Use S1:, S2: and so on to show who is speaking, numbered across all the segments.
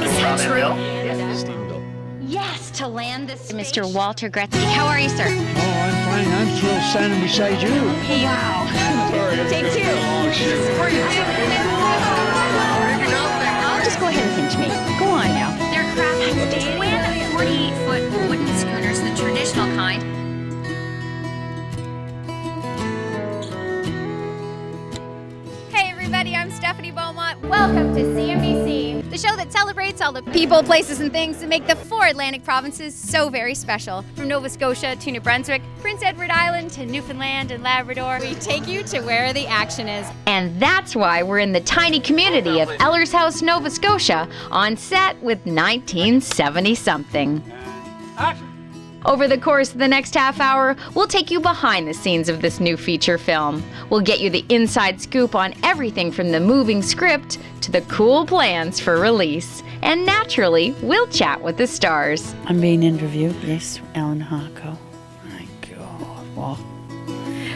S1: Is that true?
S2: Yes, to land this. Mr. Walter Gretzky. How are you, sir?
S3: Oh, I'm fine. I'm still standing beside you.
S2: Wow. Take two. I'll just go ahead and pinch me. Go on now.
S4: They're craft when 48-foot wooden schooners, the traditional kind.
S5: Hey everybody, I'm Stephanie Beaumont. Welcome to CNBC, the show that celebrates all the people, places, and things that make the four Atlantic provinces so very special. From Nova Scotia to New Brunswick, Prince Edward Island to Newfoundland and Labrador, we take you to where the action is.
S2: And that's why we're in the tiny community of Ellers House, Nova Scotia, on set with 1970-something. Over the course of the next half hour, we'll take you behind the scenes of this new feature film. We'll get you the inside scoop on everything from the moving script to the cool plans for release. And naturally, we'll chat with the stars.
S6: I'm being interviewed. Yes, Alan Harko. My God. Well.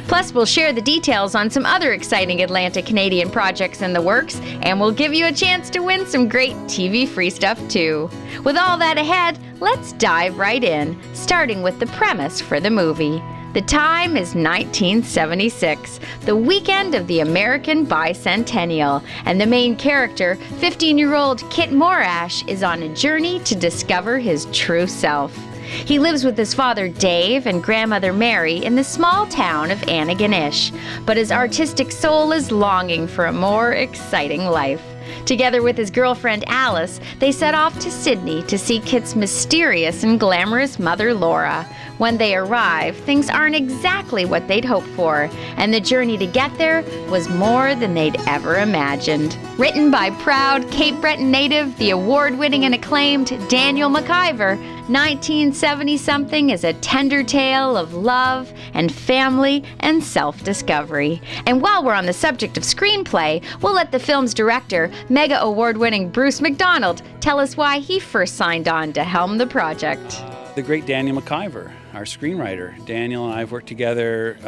S2: Plus, we'll share the details on some other exciting Atlantic Canadian projects in the works, and we'll give you a chance to win some great TV-free stuff too. With all that ahead, let's dive right in, starting with the premise for the movie. The time is 1976, the weekend of the American bicentennial, and the main character, 15-year-old Kit Morash, is on a journey to discover his true self. He lives with his father Dave and grandmother Mary in the small town of Antigonish, but his artistic soul is longing for a more exciting life. Together with his girlfriend Alice, they set off to Sydney to see Kit's mysterious and glamorous mother Laura. When they arrive, things aren't exactly what they'd hoped for, and the journey to get there was more than they'd ever imagined. Written by proud Cape Breton native, the award-winning and acclaimed Daniel McIver, 1970-something is a tender tale of love and family and self-discovery. And while we're on the subject of screenplay, we'll let the film's director, Mega Award-winning Bruce McDonald, tell us why he first signed on to helm the project.
S7: The great Daniel McIver, our screenwriter. Daniel and I have worked together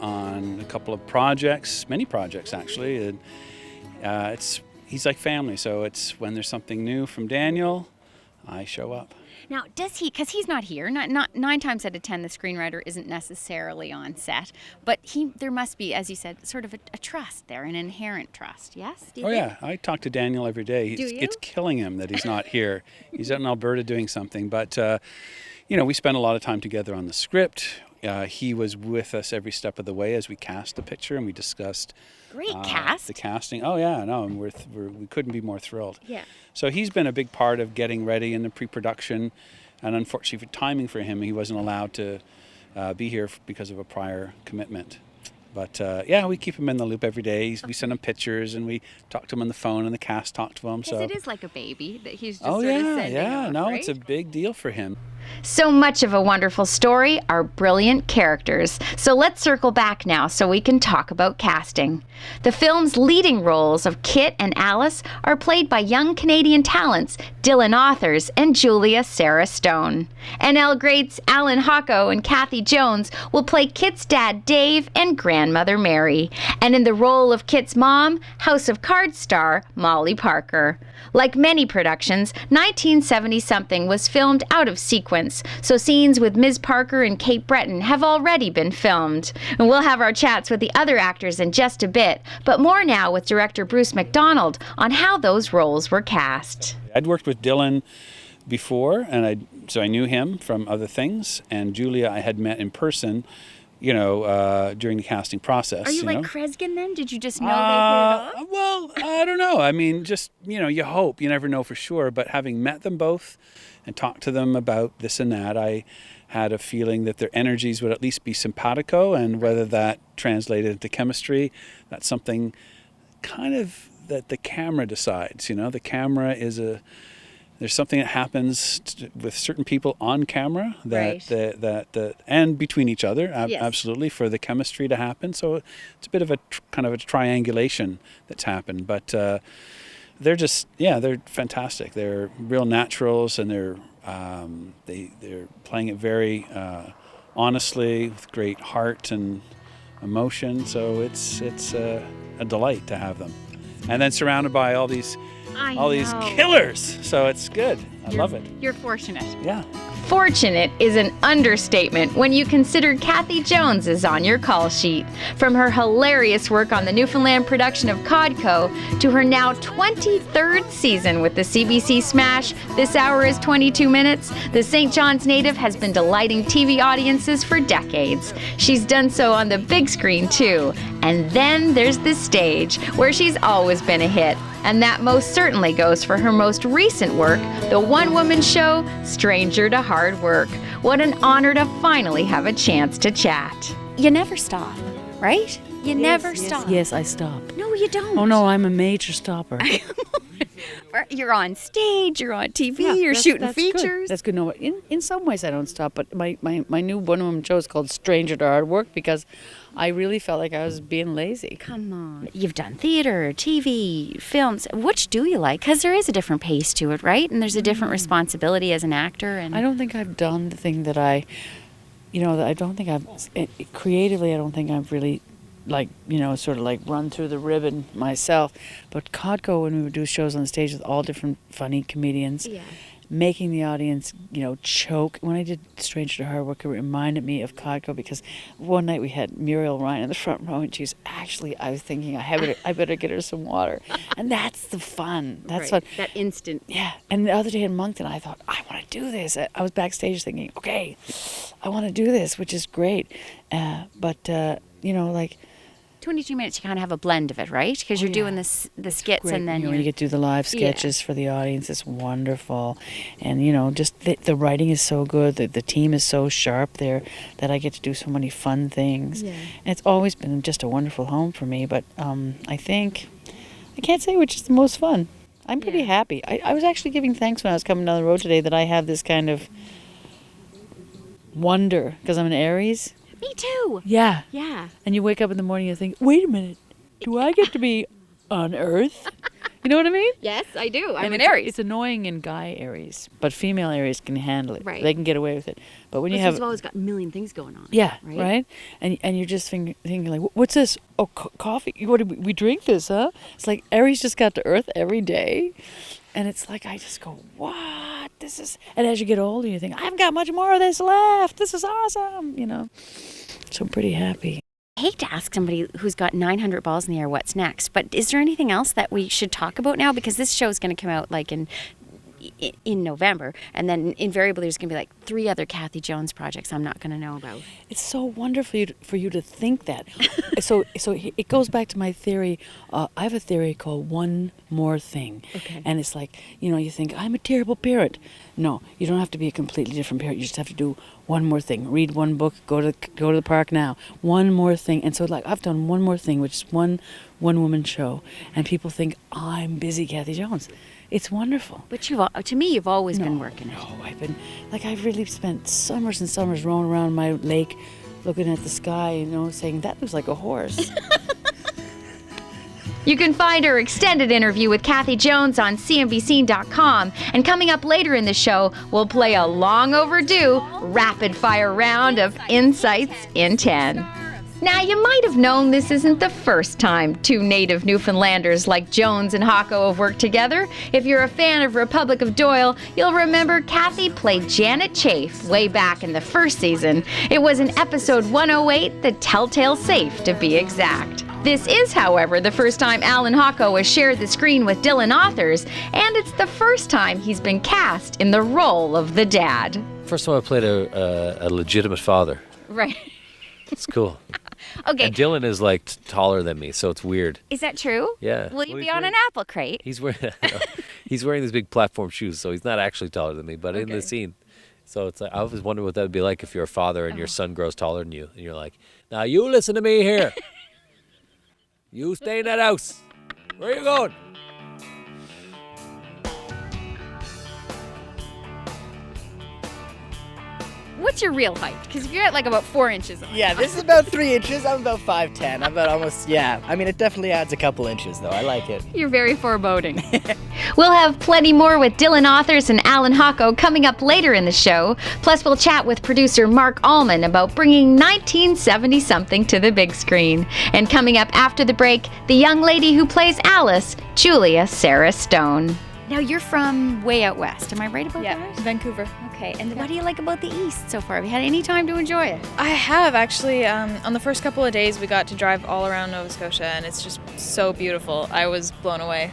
S7: on a couple of projects, many projects actually. And he's like family, so it's when there's something new from Daniel, I show up.
S5: Now, does he, because he's not here, not 9 times out of 10 the screenwriter isn't necessarily on set, but there must be, as you said, sort of a trust there, an inherent trust, yes? Do you think?
S7: Yeah, I talk to Daniel every day.
S5: Do you?
S7: It's killing him that he's not here. He's out in Alberta doing something, but we spent a lot of time together on the script. He was with us every step of the way as we cast the picture and we discussed
S5: Great cast.
S7: the casting. Oh yeah, no, and we couldn't be more thrilled.
S5: Yeah.
S7: So he's been a big part of getting ready in the pre-production, and unfortunately for timing for him, he wasn't allowed to be here because of a prior commitment. But we keep him in the loop every day. We send him pictures and we talk to him on the phone and the cast talk to him.
S5: Because it is like a baby that he's just
S7: oh
S5: sort of
S7: yeah,
S5: sending
S7: yeah,
S5: off,
S7: no,
S5: right?
S7: it's a big deal for him.
S2: So much of a wonderful story are brilliant characters. So let's circle back now so we can talk about casting. The film's leading roles of Kit and Alice are played by young Canadian talents Dylan Authors and Julia Sarah Stone. NL greats Alan Harko and Kathy Jones will play Kit's dad Dave and grandmother Mary. And in the role of Kit's mom, House of Cards star Molly Parker. Like many productions, 1970-something was filmed out of sequence, so scenes with Ms. Parker and Cape Breton have already been filmed. And we'll have our chats with the other actors in just a bit, but more now with director Bruce McDonald on how those roles were cast.
S7: I'd worked with Dylan before, so I knew him from other things, and Julia I had met in person, during the casting process.
S5: Are you like Kreskin then? Did you just know they hit it off?
S7: Well, I don't know. I mean, just, you hope. You never know for sure. But having met them both and talked to them about this and that, I had a feeling that their energies would at least be simpatico, and whether that translated into chemistry, that's something kind of that the camera decides. The camera is there's something that happens with certain people on camera that and between each other,
S5: Yes.
S7: absolutely, for the chemistry to happen. So it's a bit of a kind of a triangulation that's happened. But they're they're fantastic. They're real naturals, and they're playing it very honestly with great heart and emotion. So it's a delight to have them, and then surrounded by all these all these killers. So it's good. I love it.
S5: You're fortunate.
S7: Yeah.
S2: Fortunate is an understatement when you consider Kathy Jones is on your call sheet. From her hilarious work on the Newfoundland production of Codco to her now 23rd season with the CBC smash This Hour is 22 Minutes, the St. John's native has been delighting TV audiences for decades. She's done so on the big screen too. And then there's the stage, where she's always been a hit. And that most certainly goes for her most recent work, the one-woman show, Stranger to Hard Work. What an honor to finally have a chance to chat.
S5: You never stop, right? You never stop.
S6: Yes, I stop.
S5: No, you don't.
S6: Oh no, I'm a major stopper.
S5: You're on stage, you're on TV, you're shooting
S6: that's
S5: features.
S6: Good. That's good. No, in some ways I don't stop, but my new one-woman show is called Stranger to Hard Work because I really felt like I was being lazy.
S5: Come on. You've done theater, TV, films. Which do you like? Because there is a different pace to it, right? And there's a different responsibility as an actor. And
S6: I don't think I've done the thing that I don't think I've creatively. I don't think I've really sort of like run through the ribbon myself. But Codco, when we would do shows on stage with all different funny comedians, making the audience, choke. When I did Stranger to Hard Work, it reminded me of Codco because one night we had Muriel Ryan in the front row, and she's actually, I was thinking, I better get her some water. And that's the fun. That's fun.
S5: That instant.
S6: Yeah. And the other day in Moncton, I thought, I want to do this. I was backstage thinking, okay, I want to do this, which is great. But
S5: 22 minutes, you kind of have a blend of it, right? Because you're doing the skits
S6: great.
S5: and then
S6: when you get to do the live sketches for the audience, it's wonderful. And, just the writing is so good, the team is so sharp there that I get to do so many fun things. Yeah. And it's always been just a wonderful home for me. But I think, I can't say which is the most fun. I'm pretty happy. I was actually giving thanks when I was coming down the road today that I have this kind of wonder, because I'm an Aries.
S5: Me too.
S6: Yeah.
S5: Yeah.
S6: And you wake up in the morning and you think, wait a minute, do I get to be on Earth? You know what I mean?
S5: Yes, I do. I'm an
S6: It's
S5: Aries.
S6: It's annoying in guy Aries, but female Aries can handle it.
S5: Right.
S6: They can get away with it. But when you
S5: You've
S6: have...
S5: always got a million things going on.
S6: Yeah,
S5: Right?
S6: right? And you're just thinking like, what's this? Oh, coffee? What do we drink this, huh? It's like Aries just got to Earth every day. And it's like, I just go, what? This is... And as you get older, you think, I haven't got much more of this left. This is awesome, So I'm pretty happy.
S5: I hate to ask somebody who's got 900 balls in the air what's next, but is there anything else that we should talk about now? Because this show is going to come out like in November, and then invariably there's going to be like 3 other Kathy Jones projects I'm not going to know about.
S6: It's so wonderful for you to think that. so it goes back to my theory. I have a theory called one more thing.
S5: Okay.
S6: And it's like, you think, I'm a terrible parent. No, you don't have to be a completely different parent. You just have to do one more thing. Read one book, go to the park now. One more thing. And so like I've done one more thing, which is one woman show. And people think, I'm busy Kathy Jones. It's wonderful.
S5: But to me, you've always been working it.
S6: No, I've really spent summers and summers rolling around my lake, looking at the sky, saying, that looks like a horse.
S2: You can find her extended interview with Kathy Jones on CNBC.com. And coming up later in the show, we'll play a long overdue rapid-fire round of Insights in 10. Now, you might have known this isn't the first time 2 native Newfoundlanders like Jones and Hocko have worked together. If you're a fan of Republic of Doyle, you'll remember Kathy played Janet Chafe way back in the first season. It was in episode 108, The Telltale Safe to be exact. This is, however, the first time Alan Hocko has shared the screen with Dylan Authors, and it's the first time he's been cast in the role of the dad.
S1: First time I played a legitimate father.
S5: Right.
S1: It's cool.
S5: Okay.
S1: And Dylan is like taller than me, so it's weird.
S5: Is that true?
S1: Yeah.
S5: Will you
S1: Well,
S5: be
S1: he's
S5: on
S1: wearing-
S5: an apple crate?
S1: He's wearing he's wearing these big platform shoes, so he's not actually taller than me, but in the scene. So it's like I always wonder what that would be like if you're a father and your son grows taller than you, and you're like, now you listen to me here. You stay in that house. Where are you going?
S5: What's your real height? Because if you're at like about 4 inches.
S8: Yeah, this is about 3 inches. I'm about 5'10". I'm about almost, I mean, it definitely adds a couple inches, though. I like it.
S5: You're very foreboding.
S2: We'll have plenty more with Dylan Authors and Alan Hocko coming up later in the show. Plus, we'll chat with producer Mark Allman about bringing 1970-something to the big screen. And coming up after the break, the young lady who plays Alice, Julia Sarah Stone.
S5: Now, you're from way out west. Am I right about that?
S9: Vancouver.
S5: Okay, and what do you like about the East so far? Have you had any time to enjoy it?
S9: I have actually. On the first couple of days, we got to drive all around Nova Scotia, and it's just so beautiful. I was blown away.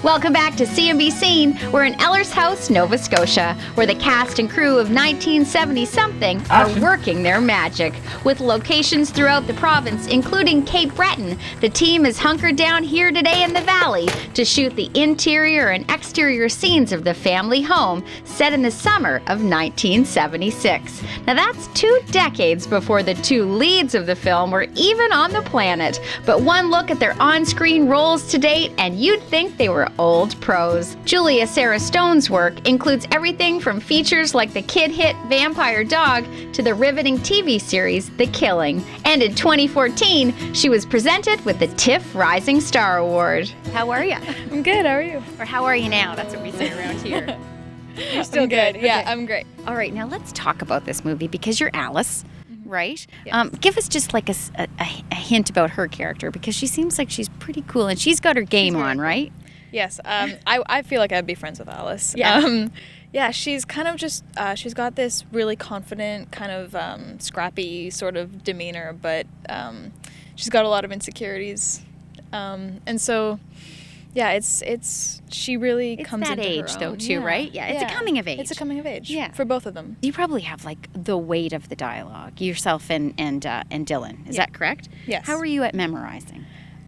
S2: Welcome back to CMB Scene. We're in Eller's House, Nova Scotia, where the cast and crew of 1970-something are working their magic. With locations throughout the province, including Cape Breton, the team is hunkered down here today in the valley to shoot the interior and exterior scenes of the family home set in the summer of 1976. Now that's 2 decades before the 2 leads of the film were even on the planet. But one look at their on-screen roles to date, and you'd think they were old pros. Julia Sarah Stone's work includes everything from features like the kid hit Vampire Dog to the riveting TV series The Killing. And in 2014, she was presented with the TIFF Rising Star Award.
S5: How are you?
S9: I'm good. How are you?
S5: Or how are you now? That's what we say around here.
S9: You're still good. Yeah,
S5: Okay.
S9: I'm great.
S5: All right, now let's talk about this movie because you're Alice, right?
S9: Yes.
S5: Give us just like a hint about her character because she seems like she's pretty cool and she's got her game on, right?
S9: Yes. I feel like I'd be friends with Alice.
S5: Yeah.
S9: Yeah, she's kind of just, she's got this really confident, kind of scrappy sort of demeanor, but she's got a lot of insecurities. And so, yeah, she really
S5: It's
S9: comes
S5: that
S9: into
S5: age
S9: her
S5: though
S9: own.
S5: too, right? Yeah, it's a coming of age.
S9: It's a coming of age.
S5: Yeah.
S9: For both of them.
S5: You probably have like the weight of the dialogue, yourself and Dylan. Is that correct?
S9: Yes.
S5: How are you at memorizing?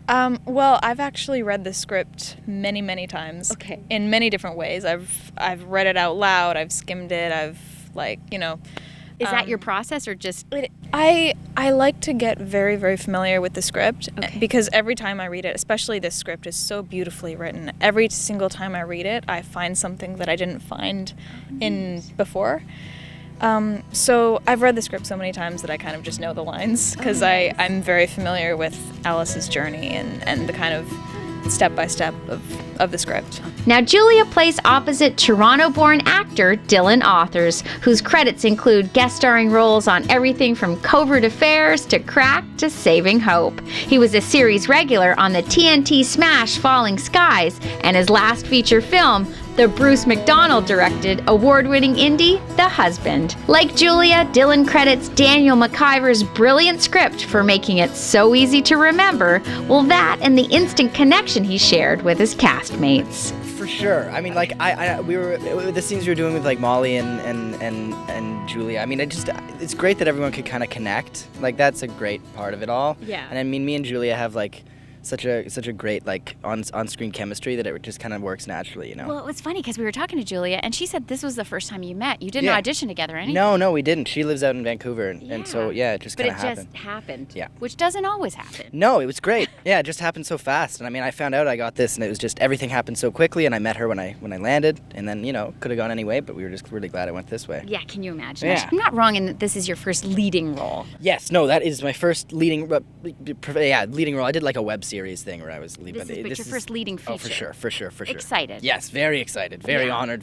S9: Well, I've actually read the script many, many times.
S5: Okay.
S9: In many different ways. I've read it out loud. I've skimmed it. I've
S5: Is that your process or just?
S9: I like to get very, very familiar with the script because every time I read it, especially this script is so beautifully written. Every single time I read it, I find something that I didn't find in before. So I've read the script so many times that I kind of just know the lines because I'm very familiar with Alice's journey and the kind of step-by-step of the script.
S2: Now, Julia plays opposite Toronto-born actor Dylan Authors, whose credits include guest starring roles on everything from Covert Affairs to Crack to Saving Hope. He was a series regular on the TNT smash Falling Skies, and his last feature film, the Bruce McDonald-directed, award-winning indie, The Husband. Like Julia, Dylan credits Daniel McIver's brilliant script for making it so easy to remember, well, that and the instant connection he shared with his castmates.
S8: For sure. I mean, like, we were the scenes we were doing with like Molly and Julia. I mean, it's great that everyone could kind of connect. Like, that's a great part of it all.
S5: Yeah.
S8: And I mean, me and Julia have like such a great like on-screen chemistry that it just kind of works naturally, you know.
S5: Well, it was funny because we were talking to Julia and she said this was the first time you met. You didn't audition together or anything.
S8: No, we didn't. She lives out in Vancouver, and so it just kind of happened.
S5: But it just happened.
S8: Yeah.
S5: Which doesn't always happen.
S8: No, it was great. Yeah, it just happened so fast. And I mean, I found out I got this, and it was just everything happened so quickly. And I met her when I landed, and then could have gone any way, but we were just really glad I went this way.
S5: Yeah, can you imagine?
S8: Yeah.
S5: I'm not wrong in that this is your first leading role.
S8: Yes, no, that is my first leading role. I did like a web series thing where I was leading.
S5: But your first leading feature.
S8: Oh, for sure.
S5: Excited.
S8: Yes, very excited, very honored,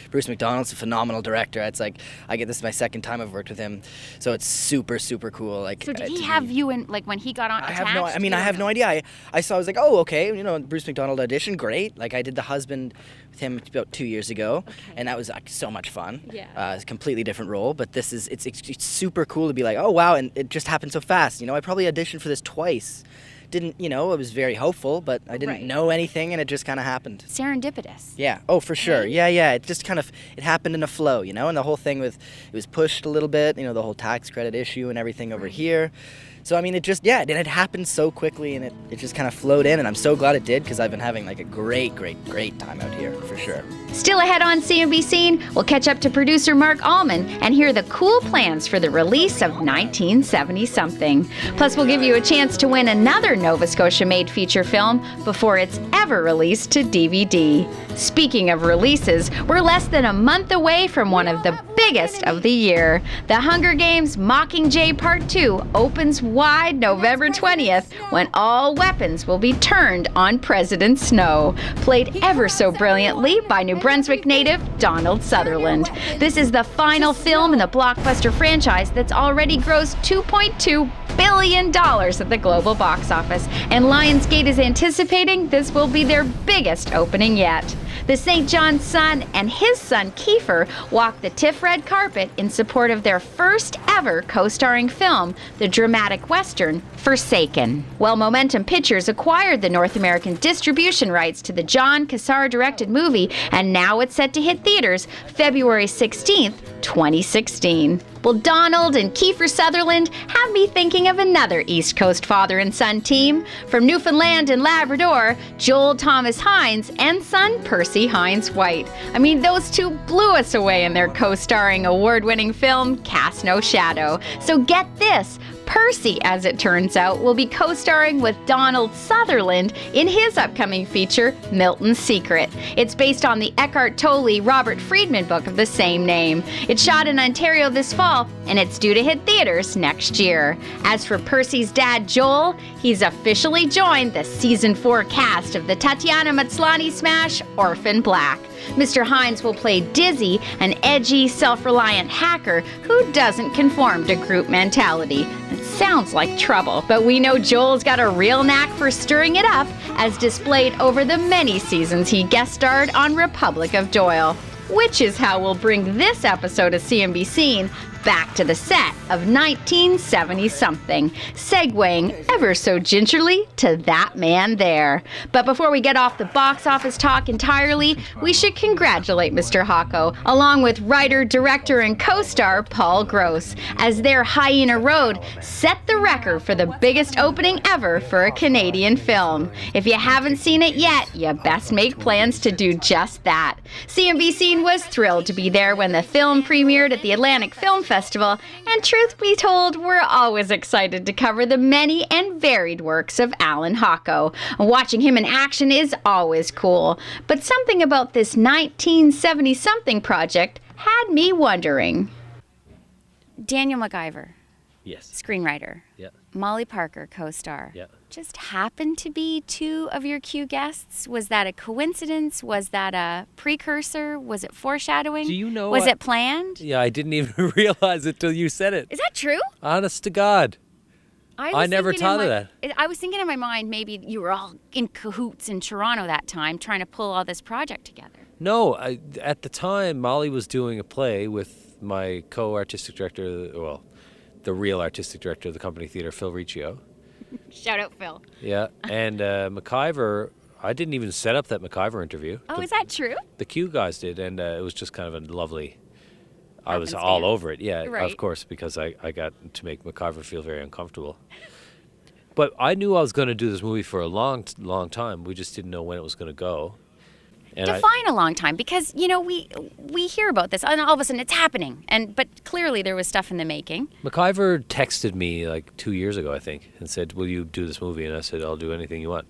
S8: Bruce McDonald's a phenomenal director. It's like this is my second time I've worked with him, so it's super super cool. Like,
S5: so did he have you in like when he got on?
S8: I have no idea. I saw. I was like, oh, okay, Bruce McDonald audition, great. Like, I did The Husband with him about 2 years ago, and that was like so much fun.
S5: Yeah.
S8: It's a completely different role, but this is it's super cool to be like, oh wow, and it just happened so fast. I probably auditioned for this twice. Didn't, I was very hopeful, but I didn't know anything, and it just kind of happened.
S5: Serendipitous.
S8: Yeah. Oh, for sure. Right? Yeah. It just kind of, it happened in a flow, and the whole thing it was pushed a little bit, the whole tax credit issue and everything over here. So, I mean, it had happened so quickly, and it just kind of flowed in, and I'm so glad it did, because I've been having like a great time out here, for sure.
S2: Still ahead on CMB Scene, we'll catch up to producer Mark Allman and hear the cool plans for the release of 1970-something. Plus, we'll give you a chance to win another Nova Scotia-made feature film before it's ever ever released to DVD. Speaking of releases, we're less than a month away from one of the biggest of the year. The Hunger Games Mockingjay Part 2 opens wide November 20th when all weapons will be turned on President Snow, played ever so brilliantly by New Brunswick native Donald Sutherland. This is the final film in the blockbuster franchise that's already grossed $2.2 billion at the global box office, and Lionsgate is anticipating this will be their biggest opening yet. The St. John's Sun and his son Kiefer walked the TIFF red carpet in support of their first ever co-starring film, the dramatic western Forsaken. Well, Momentum Pictures acquired the North American distribution rights to the John Cassar-directed movie, and now it's set to hit theaters February 16th, 2016. Well, Donald and Kiefer Sutherland have me thinking of another East Coast father and son team. From Newfoundland and Labrador, Joel Thomas Hines and son Percy Hines White. I mean, those two blew us away in their co-starring award-winning film, Cast No Shadow. So get this. Percy, as it turns out, will be co-starring with Donald Sutherland in his upcoming feature, Milton's Secret. It's based on the Eckhart Tolle Robert Friedman book of the same name. It's shot in Ontario this fall, and it's due to hit theaters next year. As for Percy's dad, Joel, he's officially joined the Season 4 cast of the Tatiana Maslany smash, Orphan Black. Mr. Hines will play Dizzy, an edgy, self-reliant hacker who doesn't conform to group mentality. It sounds like trouble, but we know Joel's got a real knack for stirring it up, as displayed over the many seasons he guest starred on Republic of Doyle. Which is how we'll bring this episode of CNBC back to the set of 1970-something, segueing ever so gingerly to that man there. But before we get off the box office talk entirely, we should congratulate Mr. Hocko, along with writer, director, and co-star Paul Gross, as their Hyena Road set the record for the biggest opening ever for a Canadian film. If you haven't seen it yet, you best make plans to do just that. CNBC was thrilled to be there when the film premiered at the Atlantic Film Festival, and truth be told, we're always excited to cover the many and varied works of Alan Hocko. Watching him in action is always cool, but something about this 1970-something project had me wondering.
S5: Daniel MacGyver,
S1: Yes.
S5: screenwriter.
S1: Yeah.
S5: Molly Parker, co-star.
S1: Yeah.
S5: Just happened to be two of your Q guests. Was that a coincidence? Was that a precursor? Was it foreshadowing?
S1: Do you know
S5: Was it planned?
S1: Yeah, I didn't even realize it till you said it.
S5: Is that true?
S1: Honest to God. I never thought of that.
S5: I was thinking in my mind maybe you were all in cahoots in Toronto that time trying to pull all this project together.
S1: No, at the time, Molly was doing a play with my co-artistic director, well, the real artistic director of the company theater, Phil Riccio.
S5: Shout out, Phil.
S1: Yeah, and MacIver, I didn't even set up that MacIver interview.
S5: Oh, is that true?
S1: The Q guys did, and it was just kind of a lovely... I was
S5: Happenstance.
S1: all over it, yeah,
S5: Right.
S1: of course, because I got to make MacIver feel very uncomfortable. But I knew I was going to do this movie for a long time. We just didn't know when it was going to go. And
S5: Define a long time, because you know we hear about this and all of a sudden it's happening, but clearly there was stuff in the making.
S1: MacIver texted me like 2 years ago, I think, and said, "Will you do this movie?" And I said, "I'll do anything you want."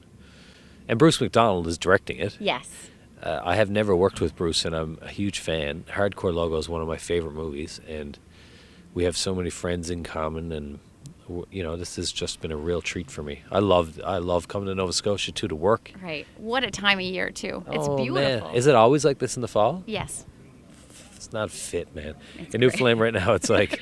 S1: And Bruce McDonald is directing it.
S5: Yes.
S1: I have never worked with Bruce, and I'm a huge fan. Hardcore Logo is one of my favorite movies, and we have so many friends in common, and you know, this has just been a real treat for me. I love coming to Nova Scotia too to work.
S5: Right. What a time of year too. It's
S1: Oh,
S5: beautiful.
S1: man. Is it always like this in the fall?
S5: Yes.
S1: It's not fit, man.
S5: It's
S1: In Newfoundland right now, it's like...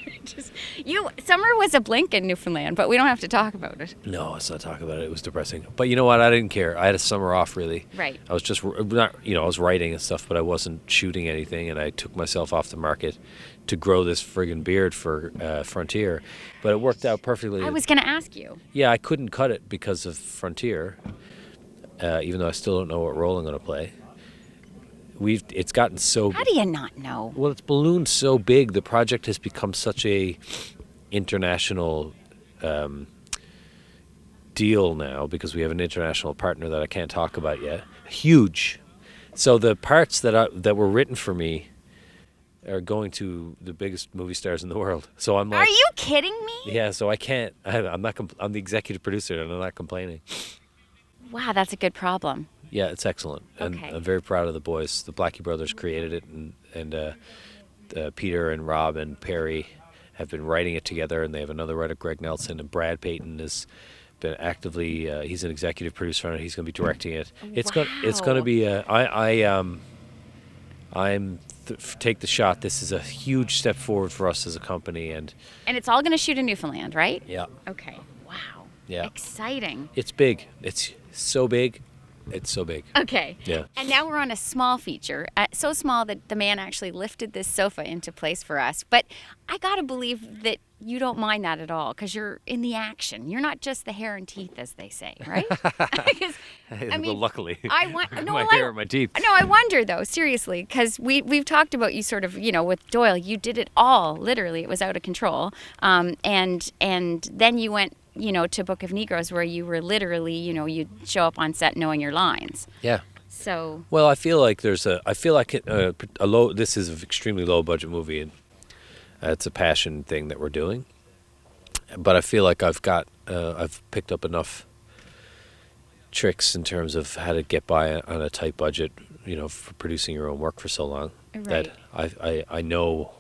S5: Summer was a blink in Newfoundland, but we don't have to talk about it.
S1: No, let's not talk about it. It was depressing. But you know what? I didn't care. I had a summer off, really.
S5: Right.
S1: I was just, not, I was writing and stuff, but I wasn't shooting anything, and I took myself off the market to grow this friggin' beard for Frontier. But it worked out perfectly.
S5: I was going to ask you.
S1: Yeah, I couldn't cut it because of Frontier, even though I still don't know what role I'm going to play. It's gotten so...
S5: How do you not know?
S1: Well, it's ballooned so big. The project has become such a international deal now, because we have an international partner that I can't talk about yet. Huge. So the parts that were written for me are going to the biggest movie stars in the world. So I'm like...
S5: Are you kidding me?
S1: Yeah, so I can't... I'm the executive producer, and I'm not complaining.
S5: Wow, that's a good problem.
S1: Yeah, it's excellent, and
S2: Okay.
S1: I'm very proud of the boys. The Blackie brothers created it, and Peter and Rob and Perry have been writing it together, and they have another writer, Greg Nelson, and Brad Payton has been actively. He's an executive producer on it. He's going to be directing it. It's going to be. Take the shot. This is a huge step forward for us as a company, and
S2: it's all going to shoot in Newfoundland, right?
S1: yeah,
S2: Okay. Wow.
S1: yeah,
S2: Exciting.
S1: it's big. It's so big. It's so big.
S2: Okay.
S1: Yeah.
S2: And now we're on a small feature, so small that the man actually lifted this sofa into place for us. But I got to believe that you don't mind that at all because you're in the action. You're not just the hair and teeth, as they say, right? Because,
S1: Well, luckily,
S2: no,
S1: my hair and my teeth.
S2: No, I wonder though, seriously, because we've talked about you sort of, with Doyle, you did it all. Literally, it was out of control. And then you went, to Book of Negroes, where you were literally, you'd show up on set knowing your lines.
S1: Yeah.
S2: So.
S1: Well, I feel like a low. This is an extremely low budget movie, and it's a passion thing that we're doing. But I feel like I've picked up enough tricks in terms of how to get by on a tight budget, for producing your own work for so long,
S2: Right.
S1: that I know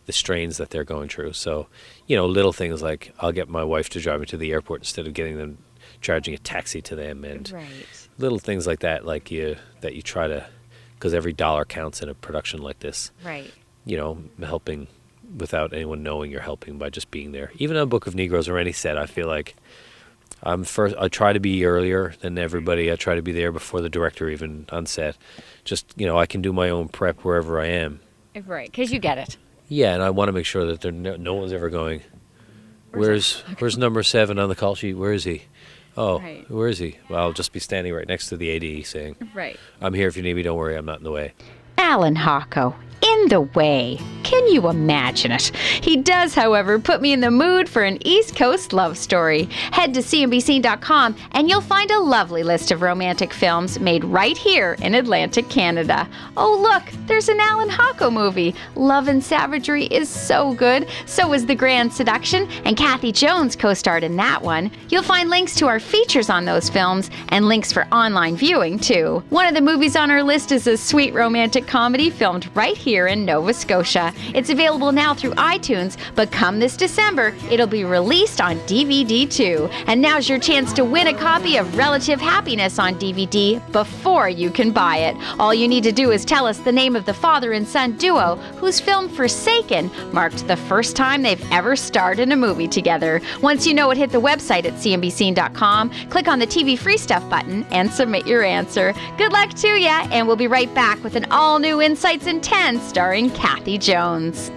S1: the strains that they're going through. So, little things like I'll get my wife to drive me to the airport instead of charging a taxi to them, and
S2: Right.
S1: little things like that, that you try to, because every dollar counts in a production like this.
S2: Right.
S1: Helping without anyone knowing you're helping by just being there. Even on Book of Negroes or any set, I feel like I try to be earlier than everybody. I try to be there before the director even on set. Just, I can do my own prep wherever I am.
S2: Right, because you get it.
S1: Yeah, and I want to make sure that no one's ever going, where's number 7 on the call sheet? Where is he? Oh,
S2: Right.
S1: Where is he? Well, I'll just be standing right next to the AD saying,
S2: Right.
S1: I'm here if you need me, don't worry, I'm not in the way.
S2: Alan Hocko, in the way. Can you imagine it? He does, however, put me in the mood for an East Coast love story. Head to cnbc.com and you'll find a lovely list of romantic films made right here in Atlantic Canada. Oh look, there's an Alan Hocko movie. Love and Savagery is so good. So is The Grand Seduction, and Kathy Jones co-starred in that one. You'll find links to our features on those films and links for online viewing too. One of the movies on our list is a sweet romantic comedy filmed right here in Nova Scotia. It's available now through iTunes, but come this December, it'll be released on DVD too. And now's your chance to win a copy of Relative Happiness on DVD before you can buy it. All you need to do is tell us the name of the father and son duo whose film Forsaken marked the first time they've ever starred in a movie together. Once you know it, hit the website at cnbc.com, click on the TV Free Stuff button, and submit your answer. Good luck to ya, and we'll be right back with an all-new Insights in 10 starring Kathy Jones.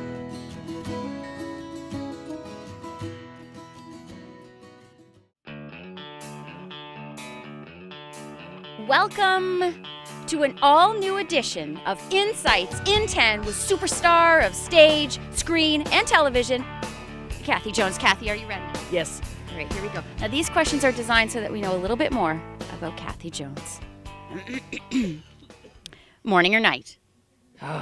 S2: Welcome to an all-new edition of Insights in 10 with superstar of stage, screen, and television, Kathy Jones. Kathy, are you ready?
S6: Yes.
S2: All right, here we go. Now, these questions are designed so that we know a little bit more about Kathy Jones. Morning or night?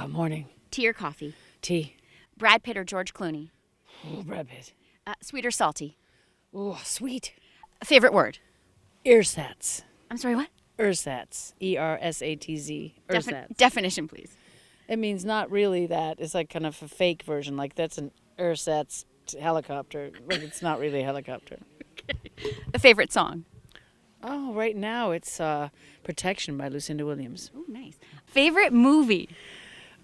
S6: Morning.
S2: Tea or coffee?
S6: Tea.
S2: Brad Pitt or George Clooney?
S6: Oh, Brad Pitt.
S2: Sweet or salty?
S6: Oh, sweet.
S2: Favorite word?
S6: Ersatz.
S2: I'm sorry, what?
S6: Ersatz. E-R-S-A-T-Z. Ersatz.
S2: Definition, please.
S6: It means not really that. It's like kind of a fake version. Like that's an ersatz helicopter. But it's not really a helicopter.
S2: A favorite song?
S6: Oh, right now it's Protection by Lucinda Williams.
S2: Oh, nice. Favorite movie?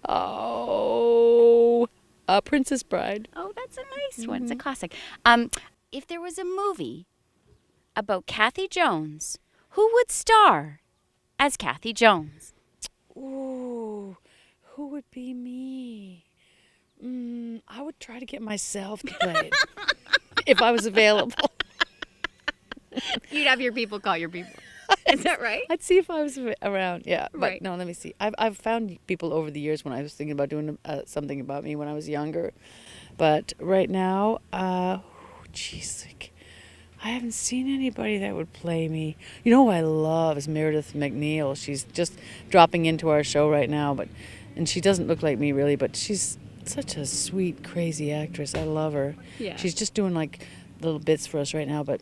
S6: Oh, Princess Bride.
S2: Oh, that's a nice one. It's a classic. If there was a movie about Kathy Jones, who would star as Kathy Jones?
S6: Ooh, who would be me? I would try to get myself to play it if I was available.
S2: You'd have your people call your people. Is that right?
S6: I'd see if I was around. Yeah, but
S2: Right.
S6: no. Let me see. I've found people over the years when I was thinking about doing something about me when I was younger, but right now, like, I haven't seen anybody that would play me. You know who I love is Meredith McNeil. She's just dropping into our show right now, and she doesn't look like me really, but she's such a sweet, crazy actress. I love her.
S2: Yeah.
S6: She's just doing like little bits for us right now, but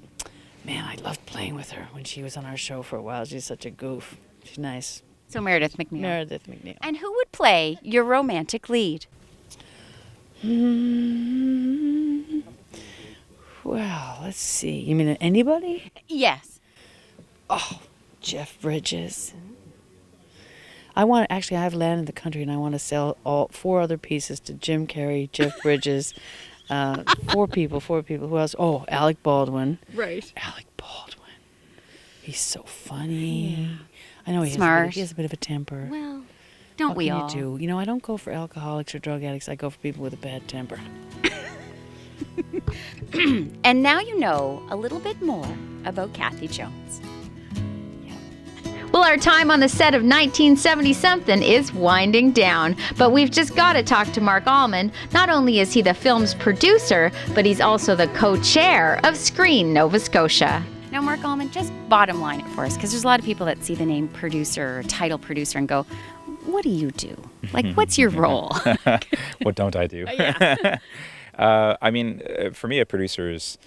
S6: man, I loved playing with her when she was on our show for a while. She's such a goof. Nice.
S2: So Meredith McNeil.
S6: Meredith McNeil.
S2: And who would play your romantic lead?
S6: Well, let's see. You mean anybody?
S2: Yes.
S6: Oh, Jeff Bridges. I have land in the country and I want to sell all 4 other pieces to Jim Carrey, Jeff Bridges, 4 people. Who else? Oh, Alec Baldwin.
S2: Right.
S6: Alec Baldwin. He's so funny. Yeah. I know he has a bit of a temper.
S2: Well, don't we all?
S6: What can you do? I don't go for alcoholics or drug addicts. I go for people with a bad temper.
S2: And now you know a little bit more about Kathy Jones. Well, our time on the set of 1970-something is winding down, but we've just got to talk to Mark Allman. Not only is he the film's producer, but he's also the co-chair of Screen Nova Scotia. Now, Mark Allman, just bottom line it for us, because there's a lot of people that see the name producer or title producer and go, what do you do? Like, what's your role?
S10: What don't I do?
S2: Yeah.
S10: For me, a producer is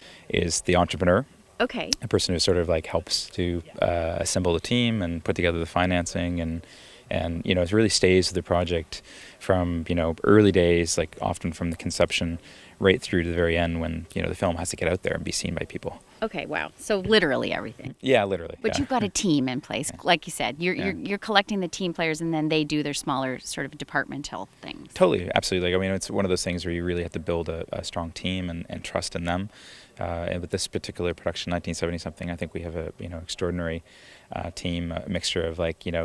S10: the entrepreneur.
S2: Okay.
S10: A person who sort of like helps to assemble the team and put together the financing and it really stays with the project from, early days, like often from the conception right through to the very end when, the film has to get out there and be seen by people.
S2: Okay, wow. So literally everything.
S10: Yeah, literally.
S2: But you've got a team in place, like you said. You're collecting the team players, and then they do their smaller sort of departmental things.
S10: Totally, absolutely. It's one of those things where you really have to build a strong team and trust in them. And with this particular production, 1970-something, I think we have a extraordinary team, a mixture of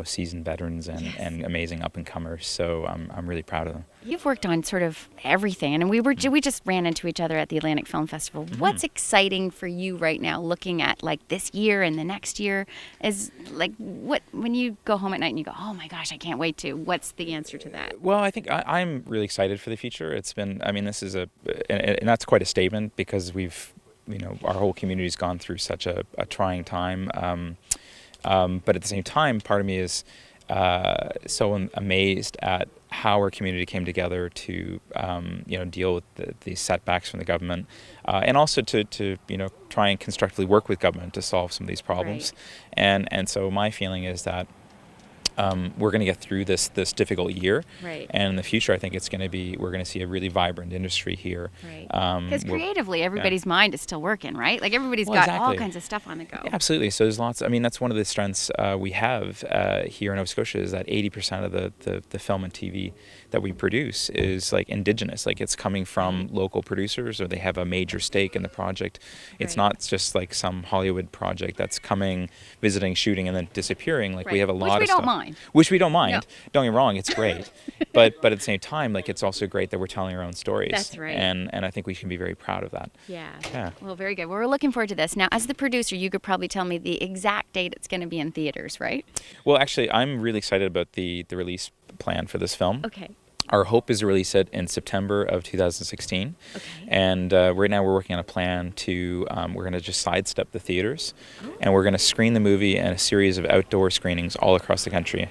S10: seasoned veterans and amazing up and comers. So I'm really proud of them.
S2: You've worked on sort of everything, and we just ran into each other at the Atlantic Film Festival. Mm-hmm. What's exciting for you right now, looking at this year and the next year? Is what when you go home at night and you go, oh my gosh, I can't wait to. What's the answer to that?
S10: Well, I think I'm really excited for the future. It's been, this is and that's quite a statement because we've, our whole community's gone through such a trying time. But at the same time, part of me is so amazed at how our community came together to, deal with these setbacks from the government, and also to try and constructively work with government to solve some of these problems. Right. And so my feeling is that we're going to get through this difficult year,
S2: right.
S10: And in the future, I think we're going to see a really vibrant industry here.
S2: Right. Because creatively, everybody's mind is still working, right? Everybody's got all kinds of stuff on the go.
S10: Yeah, absolutely. So there's lots. That's one of the strengths we have here in Nova Scotia is that 80% of the film and TV that we produce is indigenous. It's coming from local producers, or they have a major stake in the project. It's not just some Hollywood project that's coming, visiting, shooting, and then disappearing. We have a lot of stuff. Which we don't mind. No. Don't get me wrong, it's great. but at the same time, it's also great that we're telling our own stories.
S2: That's right.
S10: And I think we can be very proud of that.
S2: Yeah. Well, very good. Well, we're looking forward to this. Now, as the producer, you could probably tell me the exact date it's going to be in theaters, right?
S10: Well, actually, I'm really excited about the release plan for this film.
S2: Okay.
S10: Our hope is to release it in September of 2016.
S2: Okay.
S10: And right now we're working on a plan to, we're going to just sidestep the theaters. Oh. And we're going to screen the movie in a series of outdoor screenings all across the country.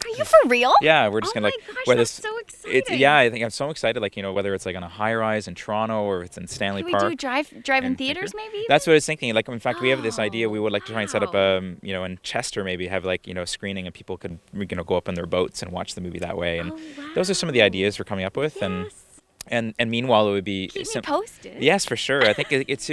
S2: Are you for real?
S10: Yeah, we're just
S2: gonna that's so exciting.
S10: I think I'm so excited. Whether it's on a high rise in Toronto or it's in Stanley Park.
S2: Can we do drive-in theaters maybe?
S10: That's what I was thinking. In fact, we have this idea. We would like to try and set up in Chester maybe have a screening and people could go up in their boats and watch the movie that way. And those are some of the ideas we're coming up with.
S2: Yes.
S10: And meanwhile, it would be
S2: keep me posted.
S10: Yes, for sure. I think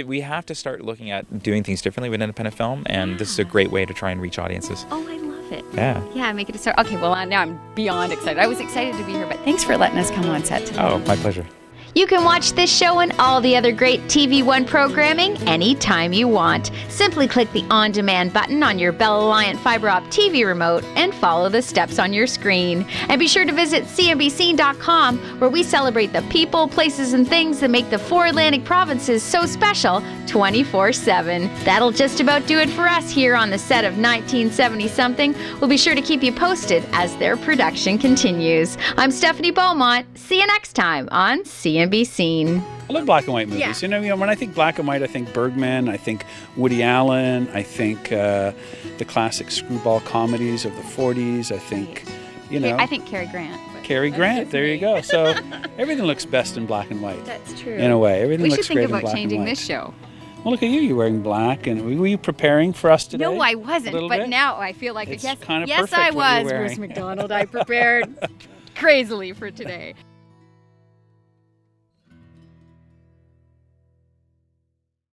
S10: we have to start looking at doing things differently with independent film, and this is a great way to try and reach audiences.
S2: Oh, I love it.
S10: Yeah,
S2: make it a start. Okay, well now I'm beyond excited. I was excited to be here, but thanks for letting us come on set today.
S10: Oh, my pleasure.
S2: You can watch this show and all the other great TV One programming anytime you want. Simply click the on-demand button on your Bell Alliant Fiber Optic TV remote and follow the steps on your screen. And be sure to visit cnbc.com, where we celebrate the people, places, and things that make the 4 Atlantic provinces so special 24/7. That'll just about do it for us here on the set of 1970-something. We'll be sure to keep you posted as their production continues. I'm Stephanie Beaumont. See you next time on CNBC.
S7: I love black and white movies.
S2: Yeah.
S7: When I think black and white, I think Bergman, I think Woody Allen, I think the classic screwball comedies of the 40s. I think,
S2: I think Cary Grant.
S7: Cary Grant, there you go. So everything looks best in black and white.
S2: That's true.
S7: In a way, everything
S2: we
S7: looks
S2: should
S7: great
S2: think
S7: in black
S2: about changing
S7: and white.
S2: this show.
S7: Well, look at you. You're wearing black. And were you preparing for us today?
S5: No, I
S7: A
S5: wasn't,
S7: little
S5: but
S7: bit?
S5: now I feel like
S7: It's
S5: yes,
S7: kind of
S5: yes,
S7: perfect
S5: I
S7: what you're
S5: was,
S7: wearing.
S5: Bruce McDonald. I prepared crazily for today.